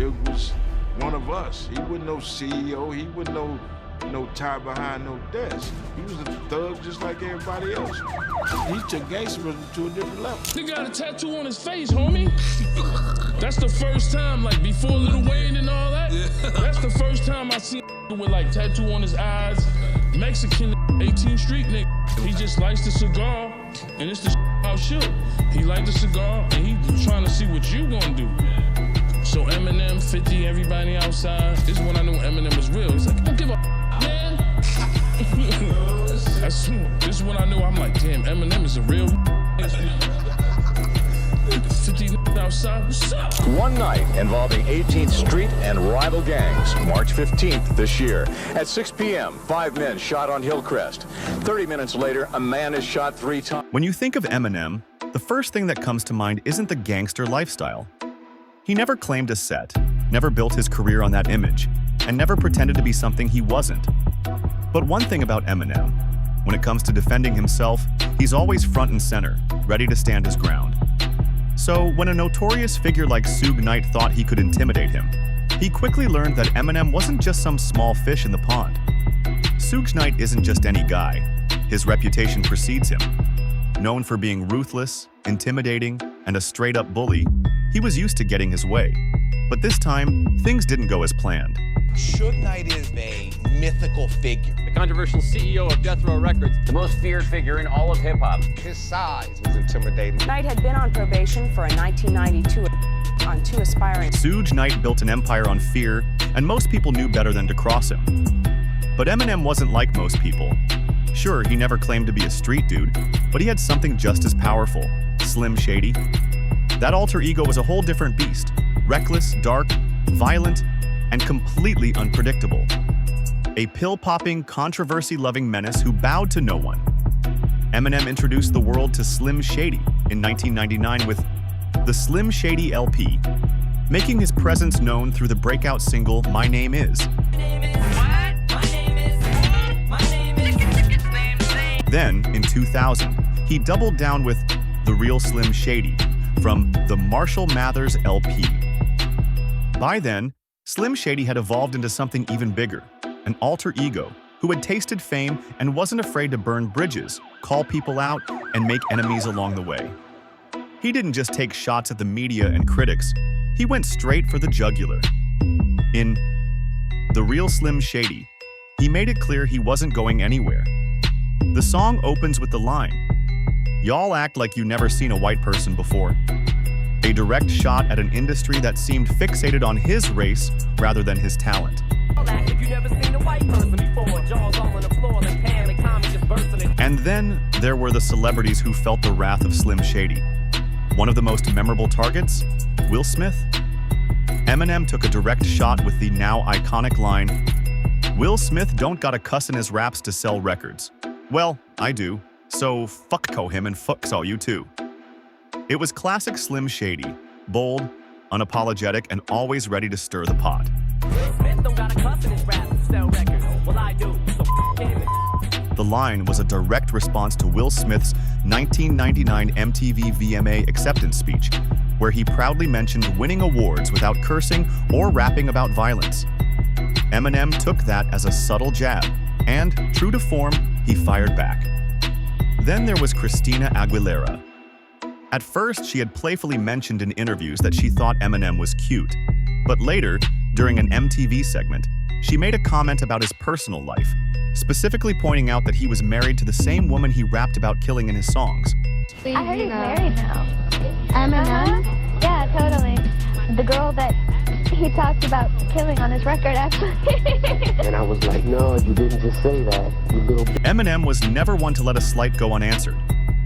Suge was one of us. He wasn't no CEO. He wasn't no tie behind no desk. He was a thug just like everybody else. He took gangsterism to a different level. He got a tattoo on his face, homie. That's the first time, like before Lil Wayne and all that. That's the first time I seen with like tattoo on his eyes. Mexican 18th Street nigga. He just lights the cigar, and it's the out shit. He light the cigar, and he trying to see what you gonna do. So Eminem, 50, everybody outside. This is when I knew Eminem was real. He's like, don't give a man. This is when I knew, I'm like, damn, Eminem is a real 50 outside, what's up? One night involving 18th Street and rival gangs, March 15th this year. At 6 p.m., 5 men shot on Hillcrest. 30 minutes later, a man is shot 3 times. When you think of Eminem, the first thing that comes to mind isn't the gangster lifestyle. He never claimed a set, never built his career on that image, and never pretended to be something he wasn't. But one thing about Eminem, when it comes to defending himself, he's always front and center, ready to stand his ground. So when a notorious figure like Suge Knight thought he could intimidate him, he quickly learned that Eminem wasn't just some small fish in the pond. Suge Knight isn't just any guy. His reputation precedes him. Known for being ruthless, intimidating, and a straight-up bully, he was used to getting his way. But this time, things didn't go as planned. Suge Knight is a mythical figure. The controversial CEO of Death Row Records. The most feared figure in all of hip-hop. His size was intimidating. Knight had been on probation for a 1992 on 2 aspiring. Suge Knight built an empire on fear, and most people knew better than to cross him. But Eminem wasn't like most people. Sure, he never claimed to be a street dude, but he had something just as powerful, Slim Shady. That alter ego was a whole different beast, reckless, dark, violent, and completely unpredictable. A pill-popping, controversy-loving menace who bowed to no one. Eminem introduced the world to Slim Shady in 1999 with the Slim Shady LP, making his presence known through the breakout single My Name Is. Then, in 2000, he doubled down with The Real Slim Shady from the Marshall Mathers LP. By then, Slim Shady had evolved into something even bigger, an alter ego who had tasted fame and wasn't afraid to burn bridges, call people out, and make enemies along the way. He didn't just take shots at the media and critics, he went straight for the jugular. In The Real Slim Shady, he made it clear he wasn't going anywhere. The song opens with the line, "Y'all act like you never seen a white person before." A direct shot at an industry that seemed fixated on his race rather than his talent. And then there were the celebrities who felt the wrath of Slim Shady. One of the most memorable targets, Will Smith. Eminem took a direct shot with the now iconic line, "Will Smith don't gotta cuss in his raps to sell records." Well, I do, so fuck-co him and fuck-so you too. It was classic Slim Shady, bold, unapologetic, and always ready to stir the pot. The line was a direct response to Will Smith's 1999 MTV VMA acceptance speech, where he proudly mentioned winning awards without cursing or rapping about violence. Eminem took that as a subtle jab, and, true to form, he fired back. Then there was Christina Aguilera. At first, she had playfully mentioned in interviews that she thought Eminem was cute. But later, during an MTV segment, she made a comment about his personal life, specifically pointing out that he was married to the same woman he rapped about killing in his songs. I heard he's married now. Eminem? Yeah, totally. The girl that he talked about killing on his record, actually. And I was like, no, you didn't just say that, you little... Eminem was never one to let a slight go unanswered.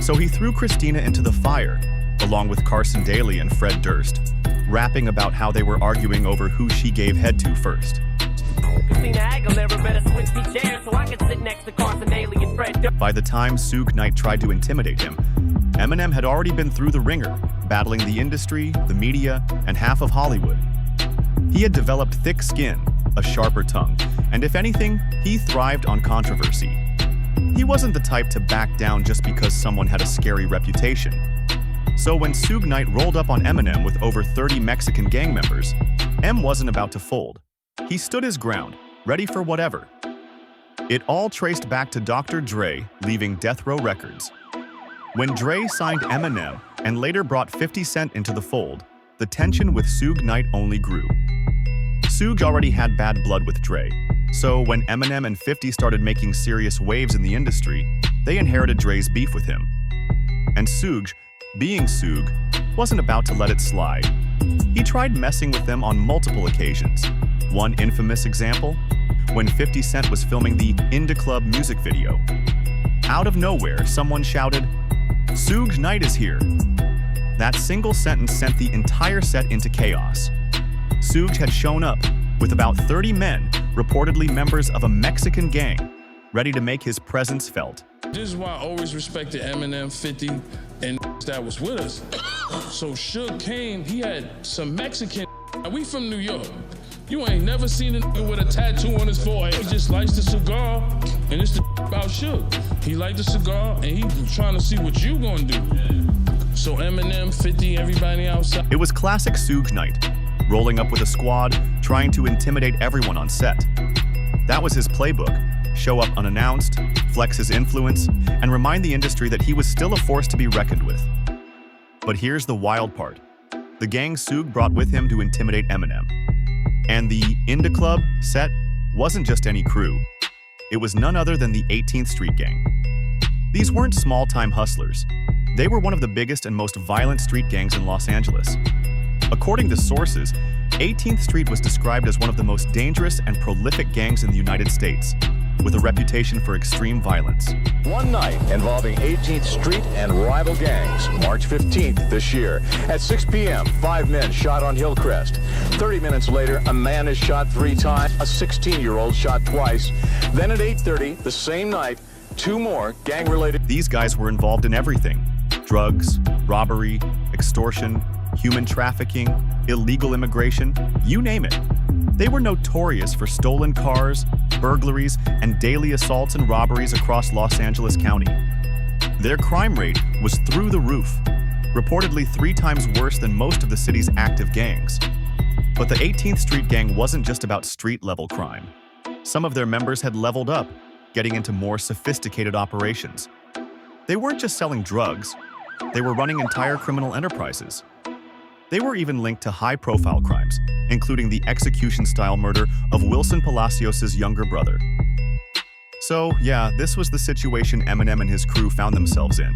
So he threw Christina into the fire, along with Carson Daly and Fred Durst, rapping about how they were arguing over who she gave head to first. By the time Suge Knight tried to intimidate him, Eminem had already been through the ringer, battling the industry, the media, and half of Hollywood. He had developed thick skin, a sharper tongue, and if anything, he thrived on controversy. He wasn't the type to back down just because someone had a scary reputation. So when Suge Knight rolled up on Eminem with over 30 Mexican gang members, M wasn't about to fold. He stood his ground, ready for whatever. It all traced back to Dr. Dre leaving Death Row Records. When Dre signed Eminem and later brought 50 Cent into the fold, the tension with Suge Knight only grew. Suge already had bad blood with Dre, so when Eminem and 50 started making serious waves in the industry, they inherited Dre's beef with him. And Suge, being Suge, wasn't about to let it slide. He tried messing with them on multiple occasions. One infamous example, when 50 Cent was filming the In Da Club music video. Out of nowhere, someone shouted, "Suge Knight is here." That single sentence sent the entire set into chaos. Suge had shown up with about 30 men, reportedly members of a Mexican gang, ready to make his presence felt. This is why I always respected Eminem, 50, and that was with us. So Suge came, he had some Mexican. We from New York. You ain't never seen a nigga with a tattoo on his forehead. He just likes the cigar, and it's the about Suge. He liked the cigar, and he was trying to see what you gonna do. So Eminem, 50, everybody outside. It was classic Suge Knight, rolling up with a squad, trying to intimidate everyone on set. That was his playbook: show up unannounced, flex his influence, and remind the industry that he was still a force to be reckoned with. But here's the wild part. The gang Suge brought with him to intimidate Eminem. And the In Da Club set wasn't just any crew. It was none other than the 18th Street Gang. These weren't small-time hustlers. They were one of the biggest and most violent street gangs in Los Angeles. According to sources, 18th Street was described as one of the most dangerous and prolific gangs in the United States, with a reputation for extreme violence. One night involving 18th Street and rival gangs, March 15th this year. At 6 p.m., 5 men shot on Hillcrest. 30 minutes later, a man is shot 3 times, a 16-year-old shot twice. Then at 8:30, the same night, 2 more gang-related. These guys were involved in everything: drugs, robbery, extortion, human trafficking, illegal immigration, you name it. They were notorious for stolen cars, burglaries, and daily assaults and robberies across Los Angeles County. Their crime rate was through the roof, reportedly 3 times worse than most of the city's active gangs. But the 18th Street Gang wasn't just about street-level crime. Some of their members had leveled up, getting into more sophisticated operations. They weren't just selling drugs, they were running entire criminal enterprises. They were even linked to high-profile crimes, including the execution-style murder of Wilson Palacios' younger brother. So, yeah, this was the situation Eminem and his crew found themselves in,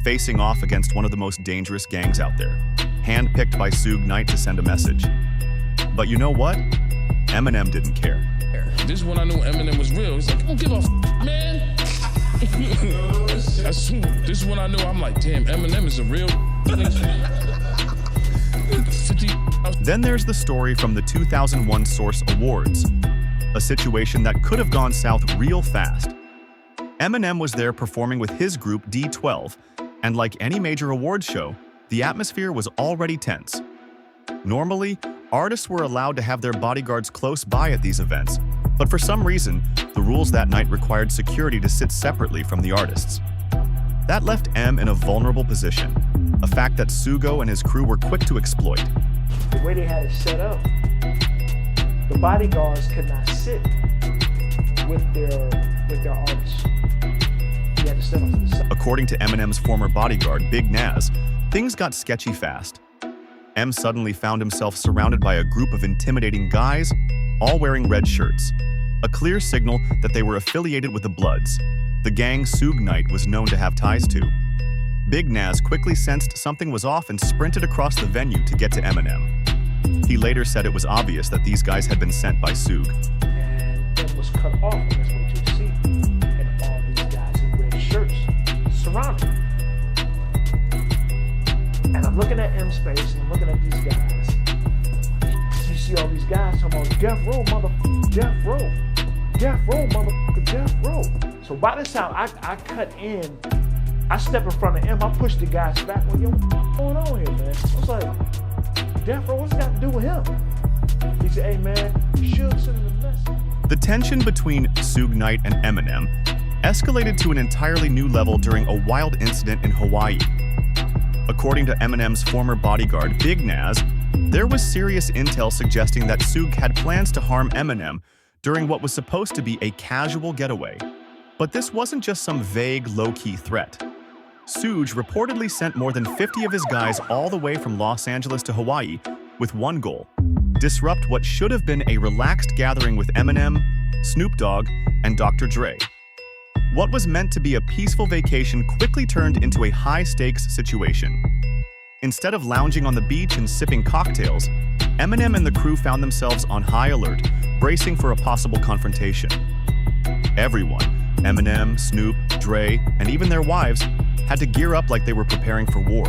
facing off against one of the most dangerous gangs out there, handpicked by Suge Knight to send a message. But you know what? Eminem didn't care. This is when I knew Eminem was real. He's like, I don't give a f, man. This is when I knew, I'm like, damn, Eminem is a real. Then there's the story from the 2001 Source Awards, a situation that could have gone south real fast. Eminem was there performing with his group D12, and like any major awards show, the atmosphere was already tense. Normally, artists were allowed to have their bodyguards close by at these events, but for some reason, the rules that night required security to sit separately from the artists. That left M in a vulnerable position, a fact that Sugo and his crew were quick to exploit. The way they had it set up, the bodyguards could not sit with their artists. You had to sit off to the side. According to Eminem's former bodyguard, Big Naz, things got sketchy fast. M suddenly found himself surrounded by a group of intimidating guys, all wearing red shirts, a clear signal that they were affiliated with the Bloods, the gang Suge Knight was known to have ties to. Big Naz quickly sensed something was off and sprinted across the venue to get to Eminem. He later said it was obvious that these guys had been sent by Suge. And it was cut off, and that's what you see. And all these guys in red shirts surrounded him. And I'm looking at M's face, and I'm looking at these guys. You see all these guys talking about Death Row, motherfucker, Death Row. Death Row, motherfucker, Death Row. So by this time, I cut in. I step in front of him, I push the guys back. Well, yo, what's going on here, man? I was like, Death Row, what's got to do with him? He said, hey, man, Suge sent him a message. The tension between Suge Knight and Eminem escalated to an entirely new level during a wild incident in Hawaii. According to Eminem's former bodyguard, Big Naz, There was serious intel suggesting that Suge had plans to harm Eminem during what was supposed to be a casual getaway. But this wasn't just some vague, low-key threat. Suge reportedly sent more than 50 of his guys all the way from Los Angeles to Hawaii with one goal: disrupt what should have been a relaxed gathering with Eminem, Snoop Dogg, and Dr. Dre. What was meant to be a peaceful vacation quickly turned into a high-stakes situation. Instead of lounging on the beach and sipping cocktails, Eminem and the crew found themselves on high alert, bracing for a possible confrontation. Everyone, Eminem, Snoop, Dre, and even their wives, had to gear up like they were preparing for war.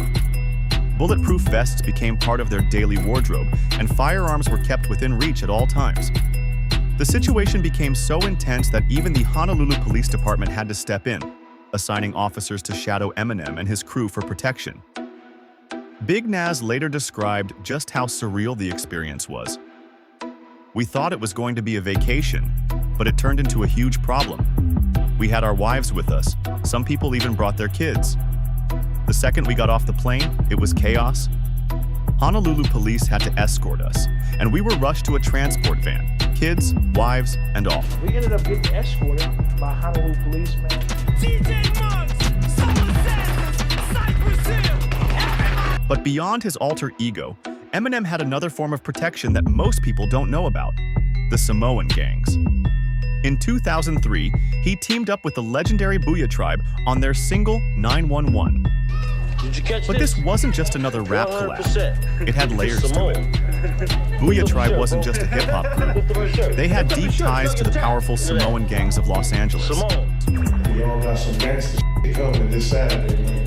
Bulletproof vests became part of their daily wardrobe, and firearms were kept within reach at all times. The situation became so intense that even the Honolulu Police Department had to step in, assigning officers to shadow Eminem and his crew for protection. Big Nas later described just how surreal the experience was. "We thought it was going to be a vacation, but it turned into a huge problem. We had our wives with us. Some people even brought their kids. The second we got off the plane, it was chaos. Honolulu police had to escort us, and we were rushed to a transport van, kids, wives, and all." We ended up getting escorted by Honolulu police, man. But beyond his alter ego, Eminem had another form of protection that most people don't know about: the Samoan gangs. In 2003, he teamed up with the legendary Booyah Tribe on their single 911. But this wasn't just another rap collab. It had layers to it. Booyah Tribe wasn't just a hip-hop group. They had deep ties to the powerful Samoan gangs of Los Angeles. We all got some gangster shit coming this Saturday, man.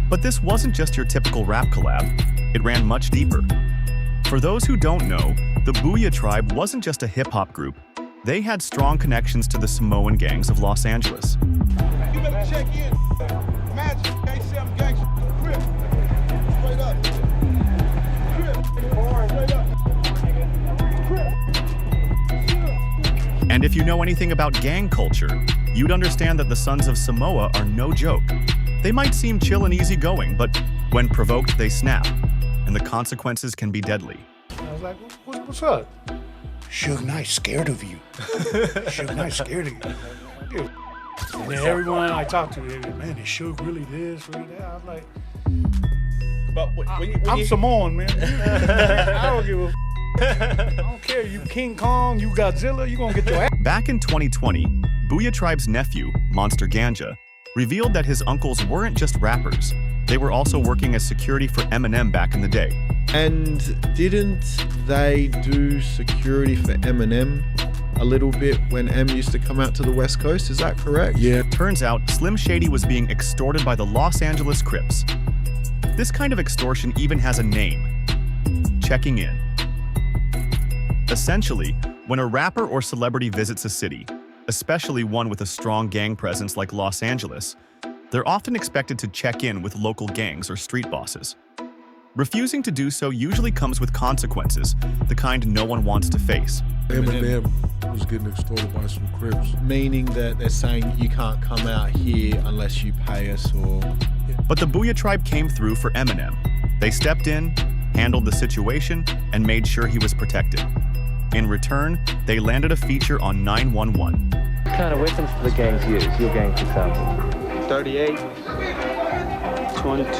But this wasn't just your typical rap collab. It ran much deeper. For those who don't know, the Booyah Tribe wasn't just a hip-hop group. They had strong connections to the Samoan gangs of Los Angeles. You better check in. Imagine they say I'm gangster. Crip. Straight up. Crip. Straight up. Crip. And if you know anything about gang culture, you'd understand that the Sons of Samoa are no joke. They might seem chill and easygoing, but when provoked, they snap, and the consequences can be deadly. I was like, what's up? Suge Knight's scared of you. Suge Knight's scared of you. And then everyone I talked to, they were, man, is Suge really this, really that? I was like, but I'm Samoan, man. I don't give a I don't care. You King Kong, you Godzilla, you gonna get your ass. Back in 2020, Booyah Tribe's nephew, Monster Ganja, revealed that his uncles weren't just rappers. They were also working as security for Eminem back in the day. And didn't they do security for Eminem a little bit when M used to come out to the West Coast? Is that correct? Yeah. Turns out Slim Shady was being extorted by the Los Angeles Crips. This kind of extortion even has a name: checking in. Essentially, when a rapper or celebrity visits a city, especially one with a strong gang presence like Los Angeles, they're often expected to check in with local gangs or street bosses. Refusing to do so usually comes with consequences, the kind no one wants to face. Eminem was getting extorted by some Crips. Meaning that they're saying you can't come out here unless you pay us or... But the Booyah Tribe came through for Eminem. They stepped in, handled the situation, and made sure he was protected. In return, they landed a feature on 911. What kind of weapons do the gangs use? Your gang, for example? 38, 22,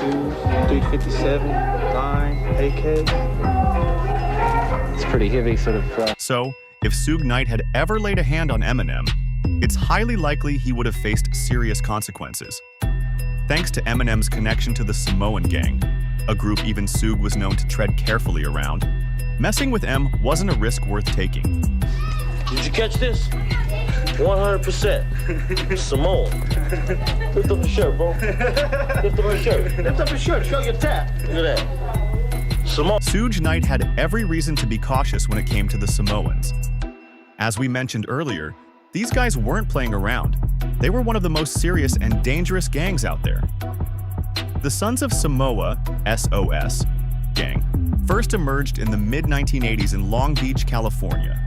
357, 9, AK. It's pretty heavy sort of... So, if Suge Knight had ever laid a hand on Eminem, it's highly likely he would have faced serious consequences. Thanks to Eminem's connection to the Samoan gang, a group even Suge was known to tread carefully around, messing with M wasn't a risk worth taking. Did you catch this? 100%. Samoan. Lift up the shirt, bro. Lift up your shirt. Lift up your shirt. Show your tap. Look at that. Samoan. Suge Knight had every reason to be cautious when it came to the Samoans. As we mentioned earlier, these guys weren't playing around. They were one of the most serious and dangerous gangs out there. The Sons of Samoa, SOS, gang, first emerged in the mid-1980s in Long Beach, California.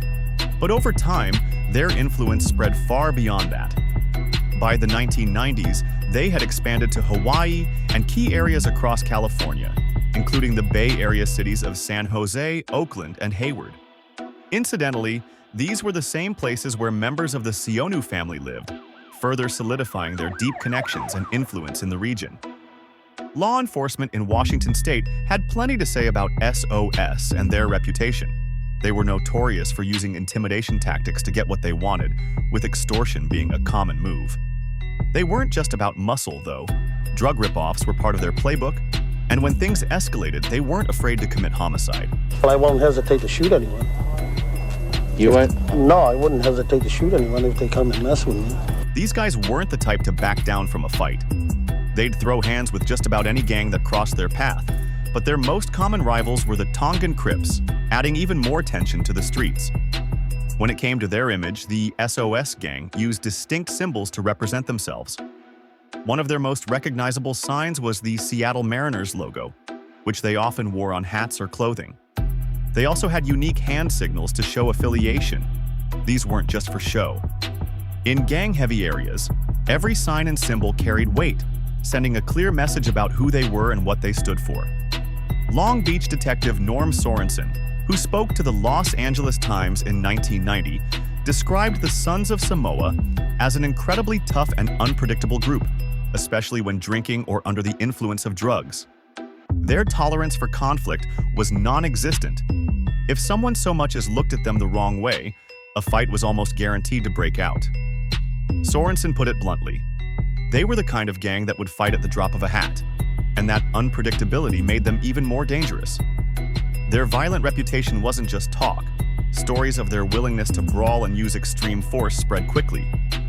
But over time, their influence spread far beyond that. By the 1990s, they had expanded to Hawaii and key areas across California, including the Bay Area cities of San Jose, Oakland, and Hayward. Incidentally, these were the same places where members of the Sionu family lived, further solidifying their deep connections and influence in the region. Law enforcement in Washington state had plenty to say about SOS and their reputation. They were notorious for using intimidation tactics to get what they wanted, with extortion being a common move. They weren't just about muscle, though. Drug rip-offs were part of their playbook, and when things escalated, they weren't afraid to commit homicide. Well, I won't hesitate to shoot anyone. You won't? No, I wouldn't hesitate to shoot anyone if they come and mess with me. These guys weren't the type to back down from a fight. They'd throw hands with just about any gang that crossed their path, but their most common rivals were the Tongan Crips, adding even more tension to the streets. When it came to their image, the SOS gang used distinct symbols to represent themselves. One of their most recognizable signs was the Seattle Mariners logo, which they often wore on hats or clothing. They also had unique hand signals to show affiliation. These weren't just for show. In gang-heavy areas, every sign and symbol carried weight, sending a clear message about who they were and what they stood for. Long Beach detective Norm Sorensen, who spoke to the Los Angeles Times in 1990, described the Sons of Samoa as an incredibly tough and unpredictable group, especially when drinking or under the influence of drugs. Their tolerance for conflict was non-existent. If someone so much as looked at them the wrong way, a fight was almost guaranteed to break out. Sorensen put it bluntly. They were the kind of gang that would fight at the drop of a hat, and that unpredictability made them even more dangerous. Their violent reputation wasn't just talk. Stories of their willingness to brawl and use extreme force spread quickly,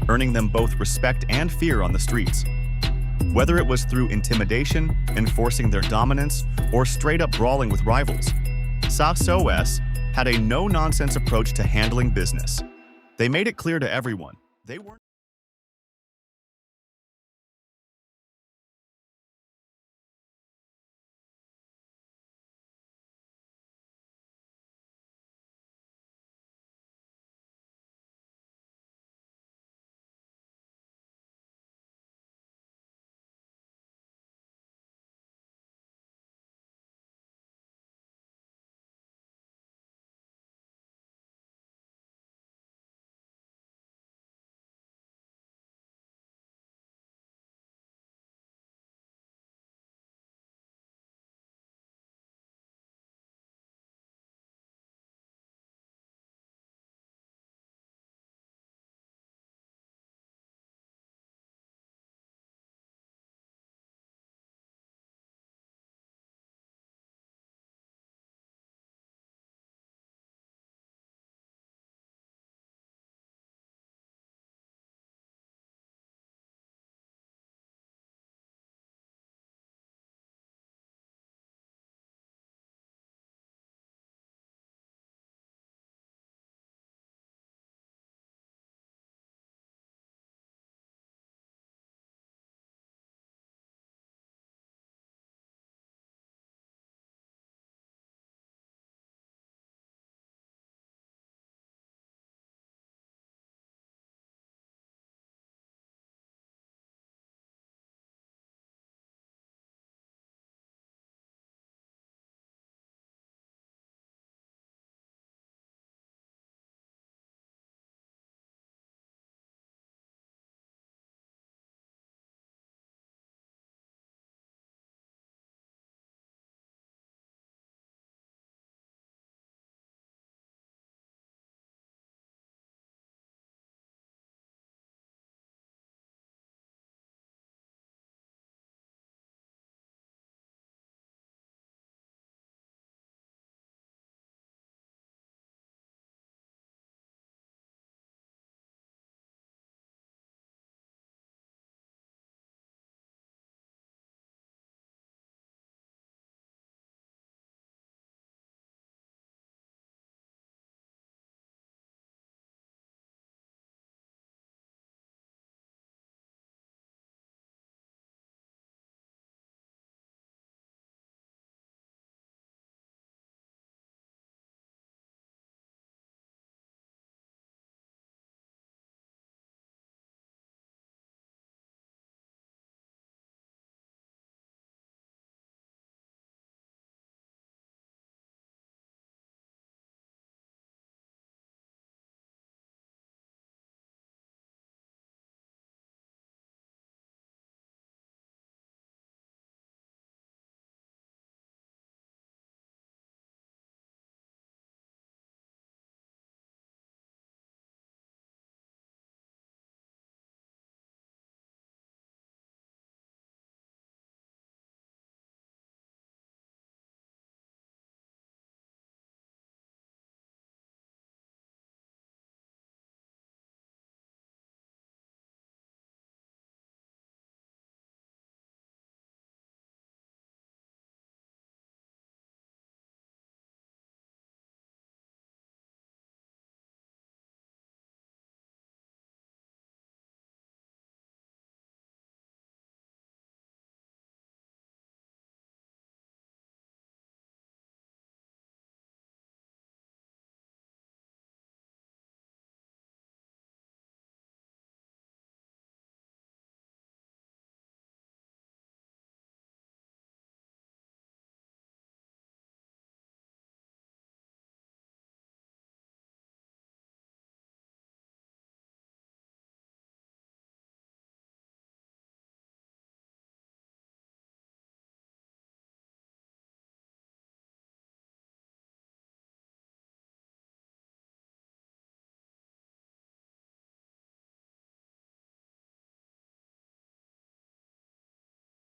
earning them both respect and fear on the streets. Whether it was through intimidation, enforcing their dominance, or straight-up brawling with rivals, SOS had a no-nonsense approach to handling business. They made it clear to everyone they weren't